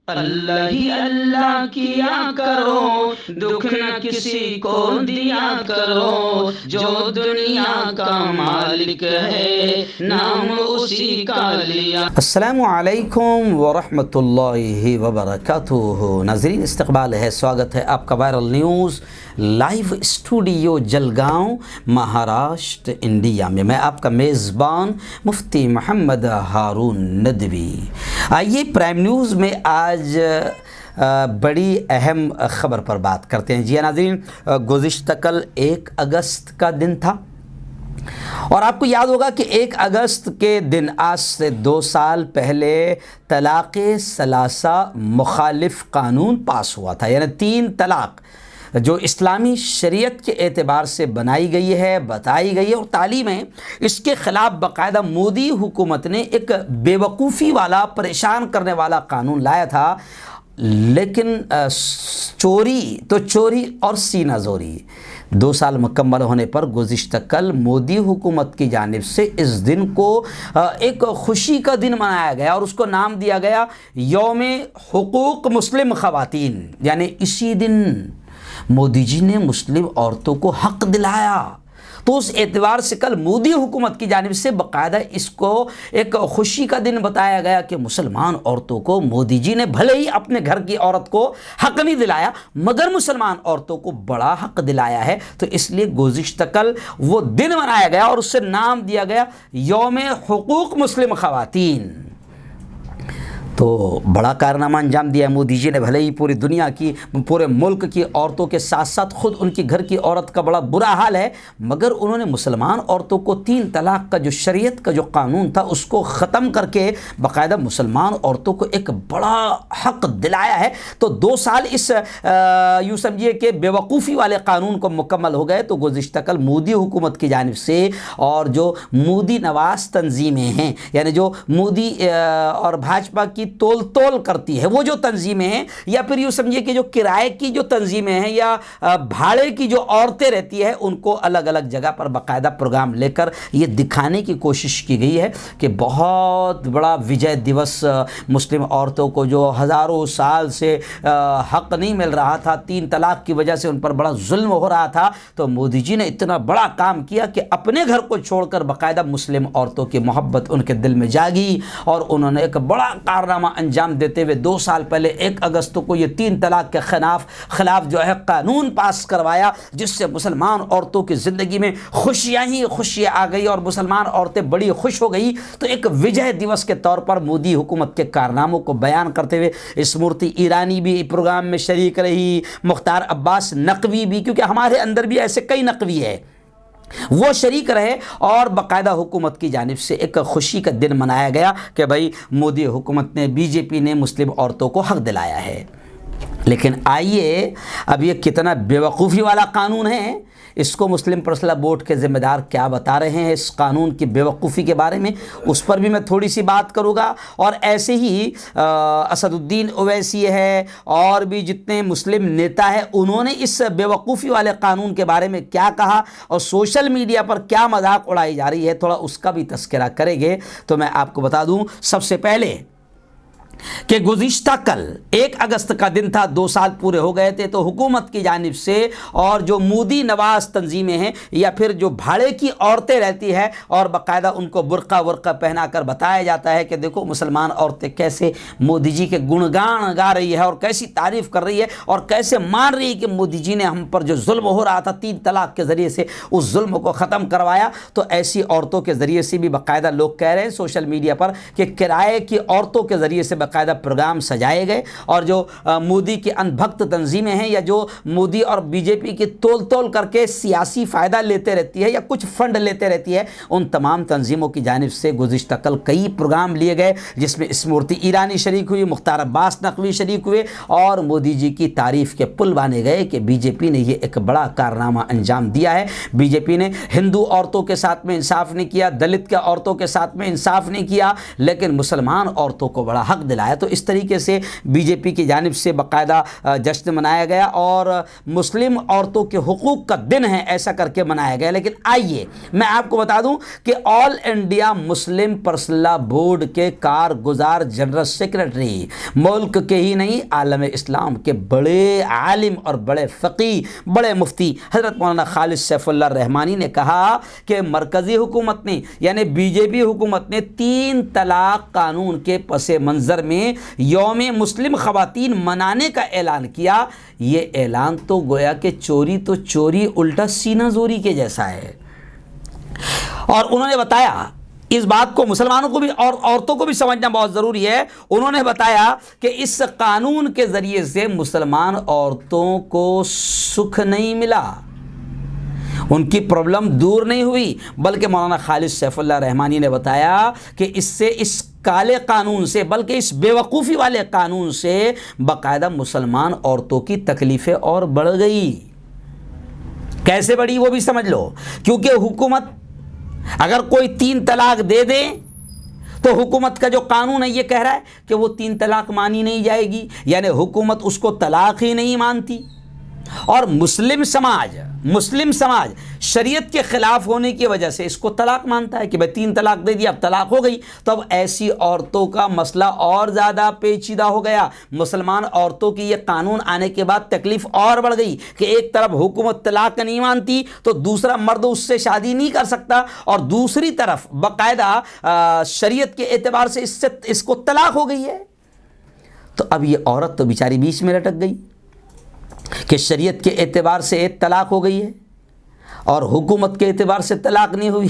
अल्लाह ही अल्लाह किया करो, दुख न किसी को दिया करो, जो दुनिया का मालिक है नाम उसी का लिया। अस्सलामु अलैकुम वरहमतुल्लाहि वबरकातुहू। नाज़रीन, इस्तक़बाल है, स्वागत है आपका viral news live studio Jalgaon, Maharashtra, India में। मैं आपका मेज़बान मुफ्ती मोहम्मद हारून नदवी। आइए प्राइम न्यूज़ में आज बड़ी अहम ख़बर पर बात करते हैं। जी नाज़रीन, गुज़िश्ता कल 1 अगस्त का दिन था और आपको याद होगा कि 1 अगस्त के दिन आज से 2 साल पहले तलाक़ सलासा मुखालिफ कानून पास हुआ था। यानी 3 तलाक़ जो इस्लामी शरीयत के एतबार से बनाई गई है, बताई गई है और तालीम है, इसके ख़िलाफ़ बाकायदा मोदी हुकूमत ने एक बेवकूफ़ी वाला, परेशान करने वाला कानून लाया था। लेकिन चोरी तो चोरी और सीना जोरी। 2 साल मुकम्मल होने पर गुज़िश्ता कल मोदी हुकूमत की जानिब से इस दिन को एक खुशी का दिन मनाया गया और उसको नाम दिया गया यौम हुकूक मुस्लिम ख़वातीन। यानी इसी दिन मोदी जी ने मुस्लिम औरतों को हक़ दिलाया। तो उस एतबार से कल मोदी हुकूमत की जानिब से बाकायदा इसको एक खुशी का दिन बताया गया कि मुसलमान औरतों को मोदी जी ने भले ही अपने घर की औरत को हक़ नहीं दिलाया, मगर मुसलमान औरतों को बड़ा हक़ दिलाया है। तो इसलिए गुज़िश्ता कल वो दिन मनाया गया और उससे नाम दिया गया यौम हुकूक मुस्लिम ख़वातीन। तो बड़ा कारनामा अंजाम दिया मोदी जी ने। भले ही पूरी दुनिया की, पूरे मुल्क की औरतों के साथ साथ ख़ुद उनकी घर की औरत का बड़ा बुरा हाल है, मगर उन्होंने मुसलमान औरतों को 3 तलाक़ का जो शरीयत का जो कानून था उसको ख़त्म करके बाकायदा मुसलमान औरतों को एक बड़ा हक़ दिलाया है। तो 2 साल इस यूँ समझिए कि बेवकूफ़ी वाले कानून को मुकम्मल हो गए। तो गुज़िश्ता कल मोदी हुकूमत की जानिब से और जो मोदी नवाज़ तंजीमें हैं, यानी जो मोदी और भाजपा की तोल तोल करती है वो जो तंजीमें हैं, या फिर यूँ समझिए कि जो किराए की जो तंजीमें हैं या भाड़े की जो औरतें रहती है, उनको अलग अलग जगह पर बाकायदा प्रोग्राम लेकर ये दिखाने की कोशिश की गई है कि बहुत बड़ा विजय दिवस मुस्लिम औरतों को, जो हज़ारों साल से हक़ नहीं मिल रहा था, 3 तलाक़ की वजह से उन पर बड़ा जुल्म हो रहा था। तो मोदी जी ने इतना बड़ा काम किया कि अपने घर को छोड़कर बाकायदा मुस्लिम औरतों की मोहब्बत उनके दिल में जागी और उन्होंने एक बड़ा कारनामा अंजाम देते हुए 2 साल पहले 1 अगस्त को ये 3 तलाक़ के खिलाफ जो है कानून पास करवाया, जिससे मुसलमान औरतों की ज़िंदगी में खुशियाँ ही खुशियाँ आ गई और मुसलमान औरतें बड़ी खुश हो गई। तो एक विजय दिवस के तौर पर मोदी हुकूमत के कारनामों को बयान करते हुए स्मृति ईरानी भी प्रोग्राम में शरीक रही, मुख्तार अब्बास नकवी भी, क्योंकि हमारे अंदर भी ऐसे कई नकवी है, वो शरीक रहे और बाकायदा हुकूमत की जानिब से एक खुशी का दिन मनाया गया कि भाई मोदी हुकूमत ने, बीजेपी ने मुस्लिम औरतों को हक़ दिलाया है। लेकिन आइए, अब ये कितना बेवकूफ़ी वाला कानून है, इसको मुस्लिम पर्सनल बोर्ड के ज़िम्मेदार क्या बता रहे हैं इस कानून की बेवकूफ़ी के बारे में, उस पर भी मैं थोड़ी सी बात करूँगा। और ऐसे ही असदुद्दीन ओवैसी है और भी जितने मुस्लिम नेता हैं, उन्होंने इस बेवकूफ़ी वाले कानून के बारे में क्या कहा और सोशल मीडिया पर क्या मजाक उड़ाई जा रही है, थोड़ा उसका भी तज़किरा करेंगे। तो मैं आपको बता दूँ सबसे पहले कि गुज़िश्ता कल 1 अगस्त का दिन था, 2 साल पूरे हो गए थे। तो हुकूमत की जानिब से और जो मोदी नवाज़ तंजीमें हैं या फिर जो भाड़े की औरतें रहती है और बाकायदा उनको बुर्का वर्का पहना कर बताया जाता है कि देखो मुसलमान औरतें कैसे मोदी जी के गुणगान गा रही है और कैसी तारीफ़ कर रही है और कैसे मान रही है कि मोदी जी ने हम पर जो जुल्म हो रहा था 3 तलाक़ के ज़रिए से, उस जुल्म को ख़त्म करवाया। तो ऐसी औरतों के ज़रिए से भी बाकायदा लोग कह रहे हैं सोशल मीडिया पर कि किराए की औरतों के ज़रिए से बाकायदा प्रोग्राम सजाए गए और जो मोदी की अनभक्त तंजीमें हैं या जो मोदी और बीजेपी की तोल तोल करके सियासी फ़ायदा लेते रहती है या कुछ फंड लेते रहती है, उन तमाम तंजीमों की जानिब से गुज़िश्ता कल कई प्रोग्राम लिए गए, जिसमें स्मृति ईरानी शरीक हुई, मुख्तार अब्बास नकवी शरीक हुए और मोदी जी की तारीफ़ के पुल बाने गए कि बीजेपी ने ये एक बड़ा कारनामा अंजाम दिया है। बीजेपी ने हिंदू औरतों के साथ में इंसाफ नहीं किया, दलित के औरतों के साथ में इंसाफ नहीं किया, लेकिन मुसलमान औरतों को बड़ा हक़ दिलाया। तो इस तरीके से बीजेपी की जानिब से बाकायदा जश्न मनाया गया और मुस्लिम औरतों के हुकूक का दिन है ऐसा करके मनाया गया। लेकिन आइए मैं आपको बता दूं कि all India Muslim personal board के कारगुजार जनरल सेक्रेटरी, मुल्क के ही नहीं आलम इस्लाम के बड़े आलिम और बड़े फ़क़ी, बड़े मुफ्ती हज़रत मौलाना खालिद सैफुल्लाह रहमानी ने कहा कि मरकज़ी हुकूमत ने यानी बीजेपी हुकूमत ने 3 तलाक कानून के पसे मंज़र में यौम मुस्लिम ख़वातीन मनाने का ऐलान किया। ये ऐलान तो गोया कि चोरी तो चोरी उल्टा सीना जोरी के जैसा है। और उन्होंने बताया, इस बात को मुसलमानों को भी और औरतों को भी समझना बहुत ज़रूरी है, उन्होंने बताया कि इस कानून के ज़रिए से मुसलमान औरतों को सुख नहीं मिला, उनकी प्रॉब्लम दूर नहीं हुई, बल्कि मौलाना खालिद सैफुल्लाह रहमानी ने बताया कि इससे, इस काले कानून से, बल्कि इस बेवकूफ़ी वाले कानून से बाकायदा मुसलमान औरतों की तकलीफ़ें और बढ़ गई। कैसे बढ़ी वो भी समझ लो, क्योंकि हुकूमत अगर कोई 3 तलाक दे दे तो हुकूमत का जो कानून है ये कह रहा है कि वो 3 तलाक मानी नहीं जाएगी, यानी हुकूमत उसको तलाक ही नहीं मानती। और मुस्लिम समाज शरीयत के ख़िलाफ़ होने की वजह से इसको तलाक मानता है कि भाई 3 तलाक दे दिया, अब तलाक हो गई। तो अब ऐसी औरतों का मसला और ज़्यादा पेचीदा हो गया। मुसलमान औरतों की ये कानून आने के बाद तकलीफ़ और बढ़ गई कि एक तरफ हुकूमत तलाक नहीं मानती तो दूसरा मर्द उससे शादी नहीं कर सकता, और दूसरी तरफ बाकायदा शरीयत के एतबार से इसको तलाक हो गई है। तो अब ये औरत तो बेचारी बीच में लटक गई कि शरीयत के एतबार से एक तलाक हो गई है और हुकूमत के एतबार से तलाक नहीं हुई।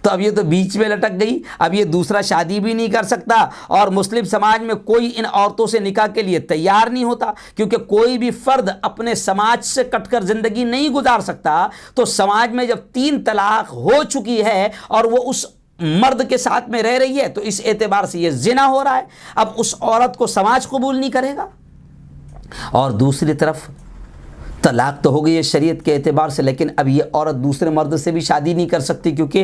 तो अब ये तो बीच में लटक गई, अब ये दूसरा शादी भी नहीं कर सकता, और मुस्लिम समाज में कोई इन औरतों से निकाह के लिए तैयार नहीं होता, क्योंकि कोई भी फ़र्द अपने समाज से कटकर ज़िंदगी नहीं गुजार सकता। तो समाज में जब 3 तलाक हो चुकी है और वो उस मर्द के साथ में रह रही है तो इस एतबार से ये ज़िना हो रहा है। अब उस औरत को समाज कबूल नहीं करेगा। और दूसरी तरफ तलाक तो हो गई है शरीयत के एतबार से, लेकिन अब ये औरत दूसरे मर्द से भी शादी नहीं कर सकती, क्योंकि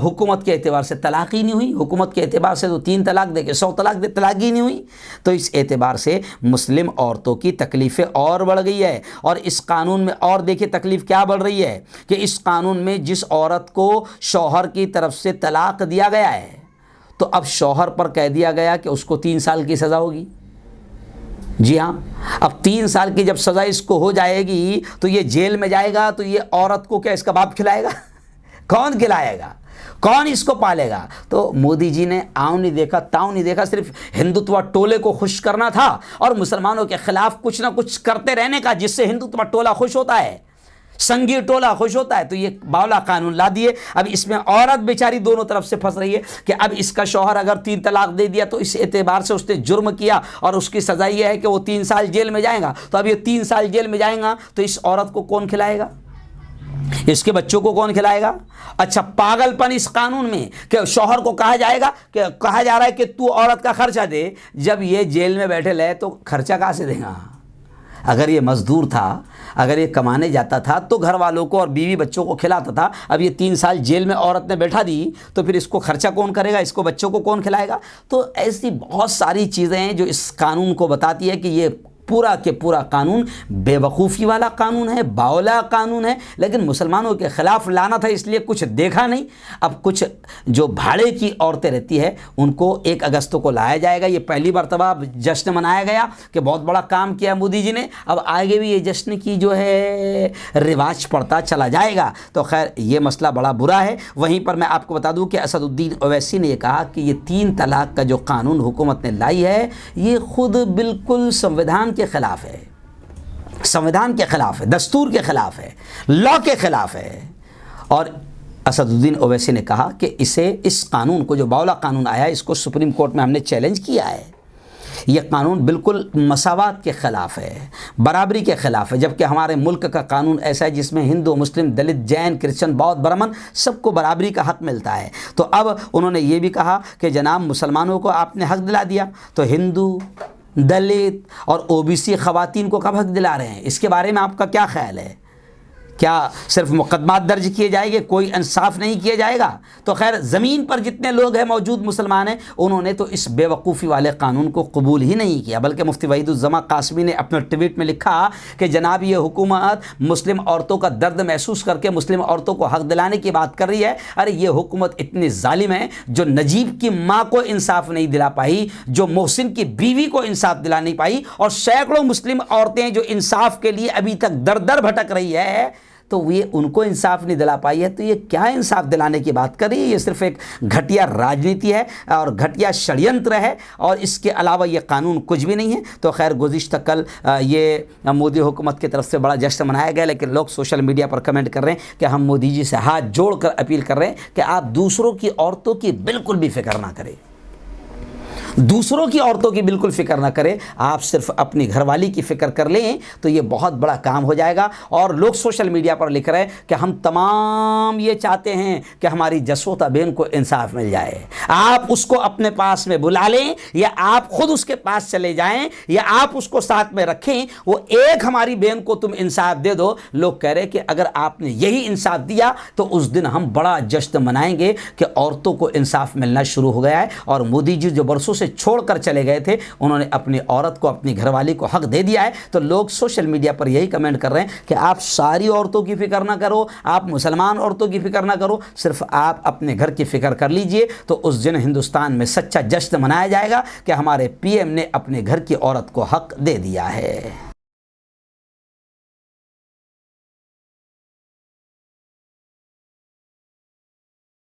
हुकूमत के एतबार से तलाक ही नहीं हुई। हुकूमत के एतबार से तो 3 तलाक दे के 100 तलाक दे, तलाक ही नहीं हुई। तो इस एतबार से मुस्लिम औरतों की तकलीफ़ें और बढ़ गई है। और इस कानून में और देखिए तकलीफ़ क्या बढ़ रही है कि इस कानून में जिस औरत को शौहर की तरफ से तलाक दिया गया है, तो अब शौहर पर कह दिया गया कि उसको 3 साल की सज़ा होगी। जी हाँ, अब 3 साल की जब सज़ा इसको हो जाएगी तो ये जेल में जाएगा, तो ये औरत को क्या इसका बाप खिलाएगा? कौन खिलाएगा? कौन इसको पालेगा? तो मोदी जी ने आँव नहीं देखा, ताव नहीं देखा, सिर्फ हिंदुत्व टोले को खुश करना था और मुसलमानों के ख़िलाफ़ कुछ ना कुछ करते रहने का, जिससे हिंदुत्व टोला खुश होता है, संगी टोला खुश होता है। तो ये बावला कानून ला दिए। अब इसमें औरत बेचारी दोनों तरफ से फंस रही है कि अब इसका शौहर अगर 3 तलाक दे दिया तो इस एतबार से उसने जुर्म किया और उसकी सज़ा ये है कि वो 3 साल जेल में जाएगा। तो अब ये 3 साल जेल में जाएगा तो इस औरत को कौन खिलाएगा? इसके बच्चों को कौन खिलाएगा? अच्छा, पागलपन इस कानून में कि शौहर को कहा जाएगा कि कहा जा रहा है कि तू औरत का खर्चा दे। जब ये जेल में बैठे रहे तो खर्चा कहाँ से देगा? अगर ये मज़दूर था, अगर ये कमाने जाता था तो घर वालों को और बीवी बच्चों को खिलाता था। अब ये 3 साल जेल में औरत ने बैठा दी तो फिर इसको खर्चा कौन करेगा? इसको बच्चों को कौन खिलाएगा? तो ऐसी बहुत सारी चीज़ें हैं जो इस कानून को बताती है कि ये पूरा के पूरा कानून बेवकूफ़ी वाला कानून है, बावला कानून है, लेकिन मुसलमानों के ख़िलाफ़ लाना था इसलिए कुछ देखा नहीं। अब कुछ जो भाड़े की औरतें रहती है उनको 1 अगस्त को लाया जाएगा। ये पहली मरतबा जश्न मनाया गया कि बहुत बड़ा काम किया मोदी जी ने। अब आगे भी ये जश्न की जो है रिवाज पड़ता चला जाएगा। तो खैर ये मसला बड़ा बुरा है। वहीं पर मैं आपको बता दूँ कि असदुद्दीन ओवैसी ने यह कहा कि ये 3 तलाक का जो कानून हुकूमत ने लाई है ये ख़ुद बिल्कुल संविधान के ख़िलाफ़ है, संविधान के ख़िलाफ़ है, दस्तूर के ख़िलाफ़ है, लॉ के ख़िलाफ़ है। और असदुद्दीन ओवैसी ने कहा कि इस कानून को, जो बावला कानून आया है, इसको सुप्रीम कोर्ट में हमने चैलेंज किया है। यह कानून बिल्कुल मसावात के ख़िलाफ़ है, बराबरी के ख़िलाफ़ है, जबकि हमारे मुल्क का कानून ऐसा है जिसमें हिंदू, मुस्लिम, दलित, जैन, क्रिश्चन, बौद्ध, ब्राह्मण सबको बराबरी का हक़ मिलता है। तो अब उन्होंने ये भी कहा कि जनाब मुसलमानों को आपने हक़ दिला दिया, तो हिंदू, दलित और ओबीसी ख़वातीन को कब हक़ दिला रहे हैं? इसके बारे में आपका क्या ख्याल है? क्या सिर्फ मुकदमात दर्ज किए जाएंगे, कोई इंसाफ नहीं किया जाएगा? तो खैर ज़मीन पर जितने लोग हैं मौजूद मुसलमान हैं, उन्होंने तो इस बेवकूफ़ी वाले कानून को कबूल ही नहीं किया। बल्कि मुफ्ती वहीदुज़्ज़मा कासमी ने अपने ट्वीट में लिखा कि जनाब ये हुकूमत मुस्लिम औरतों का दर्द महसूस करके मुस्लिम औरतों को हक़ दिलाने की बात कर रही है। अरे ये हुकूमत इतनी जालिम है, जो नजीब की माँ को इंसाफ नहीं दिला पाई, जो मोहसिन की बीवी को इंसाफ दिला नहीं पाई, और सैकड़ों मुस्लिम औरतें जो इंसाफ के लिए अभी तक दर दर भटक रही है, तो ये उनको इंसाफ नहीं दिला पाई है। तो ये क्या इंसाफ दिलाने की बात कर रही है? ये सिर्फ एक घटिया राजनीति है और घटिया षड्यंत्र है, और इसके अलावा ये कानून कुछ भी नहीं है। तो खैर गुज़िश्ता कल ये मोदी हुकूमत की तरफ से बड़ा जश्न मनाया गया, लेकिन लोग सोशल मीडिया पर कमेंट कर रहे हैं कि हम मोदी जी से हाथ जोड़कर अपील कर रहे हैं कि आप दूसरों की औरतों की बिल्कुल भी फिक्र ना करें, दूसरों की औरतों की बिल्कुल फिक्र ना करें, आप सिर्फ अपनी घरवाली की फिक्र कर लें तो ये बहुत बड़ा काम हो जाएगा। और लोग सोशल मीडिया पर लिख रहे हैं कि हम तमाम ये चाहते हैं कि हमारी जसोता बहन को इंसाफ मिल जाए। आप उसको अपने पास में बुला लें, या आप खुद उसके पास चले जाएं, या आप उसको साथ में रखें, वो एक हमारी बहन को तुम इंसाफ दे दो। लोग कह रहे हैं कि अगर आपने यही इंसाफ दिया तो उस दिन हम बड़ा जश्न मनाएंगे कि औरतों को इंसाफ मिलना शुरू हो गया है। और मोदी जी जो बरसों से छोड़कर चले गए थे, उन्होंने अपनी औरत को, अपनी घरवाली को हक दे दिया है। तो लोग सोशल मीडिया पर यही कमेंट कर रहे हैं कि आप सारी औरतों की फिक्र ना करो, आप मुसलमान औरतों की फिक्र ना करो, सिर्फ आप अपने घर की फिक्र कर लीजिए। तो उस दिन हिंदुस्तान में सच्चा जश्न मनाया जाएगा कि हमारे पीएम ने अपने घर की औरत को हक दे दिया है।